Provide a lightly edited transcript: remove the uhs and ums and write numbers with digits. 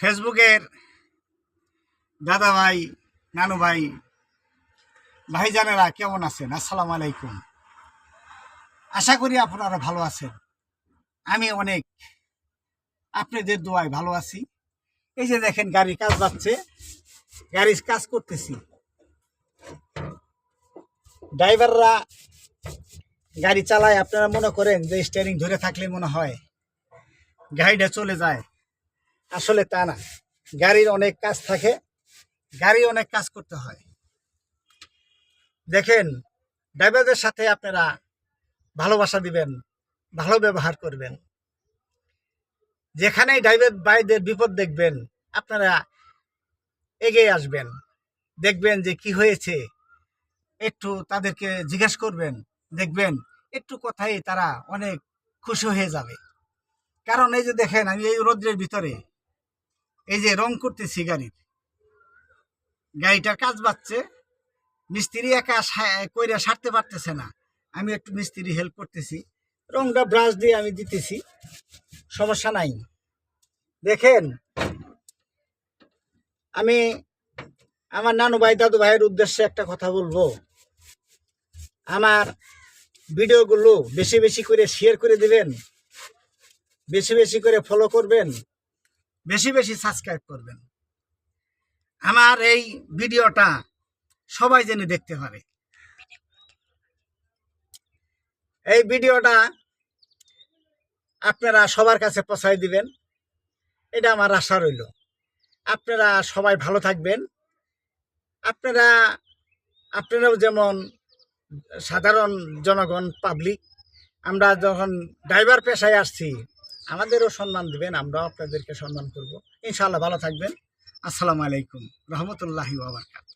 ফেসবুকের দাদা ভাই, নানু ভাই, ভাইজানেরা কেমন আছেন? আসসালামু আলাইকুম। আশা করি আপনারা ভালো আছেন। আমি অনেক আপনাদের দোয়ায় ভালো আছি। এই যে দেখেন গাড়ির কাজ যাচ্ছে, গাড়ির কাজ করতেছি। ড্রাইভাররা গাড়ি চালায়, আপনারা মনে করেন যে স্টিয়ারিং ধরে থাকলে মনে হয় গাড়িটা চলে যায়। আসলে তা না, গাড়ির অনেক কাজ থাকে, গাড়ি অনেক কাজ করতে হয়। দেখেন, ড্রাইভারদের সাথে আপনারা ভালোবাসা দিবেন, ভালো ব্যবহার করবেন। যেখানেই ড্রাইভার ভাইদের বিপদ দেখবেন, আপনারা এগিয়ে আসবেন, দেখবেন যে কি হয়েছে, একটু তাদেরকে জিজ্ঞেস করবেন। দেখবেন একটু কথাই তারা অনেক খুশি হয়ে যাবে। কারণ এই যে দেখেন, আমি এই রোদ্রের ভিতরে এই যে রং করতেছি গাড়িটার কাজ বাড়ছে। মিস্ত্রি একা কইরা সারতে পারতেছে না, আমি একটু মিস্ত্রি হেল্প করতেছি। রংটা ব্রাশ দিয়ে আমি দিতেছি, সমস্যা নাই। দেখেন, আমি আমার নানু ভাই দাদু ভাইয়ের উদ্দেশ্যে একটা কথা বলবো। আমার ভিডিওগুলো বেশি বেশি করে শেয়ার করে দিবেন, বেশি বেশি করে ফলো করবেন, বেশি বেশি সাবস্ক্রাইব করবেন। আমার এই ভিডিওটা সবাই যেন দেখতে পারে। এই ভিডিওটা আপনারা সবার কাছে পৌঁছায় দিবেন, এটা আমার আশা রইল। আপনারা সবাই ভালো থাকবেন। আপনারাও যেমন সাধারণ জনগণ, পাবলিক, আমরা যখন ড্রাইভার পেশায় আসছি, আমাদেরও সম্মান দিবেন, আমরাও আপনাদেরকে সম্মান করব। ইনশাআল্লাহ ভালো থাকবেন। আসসালামু আলাইকুম রহমতুল্লাহি ওয়া বারাকাতুহু।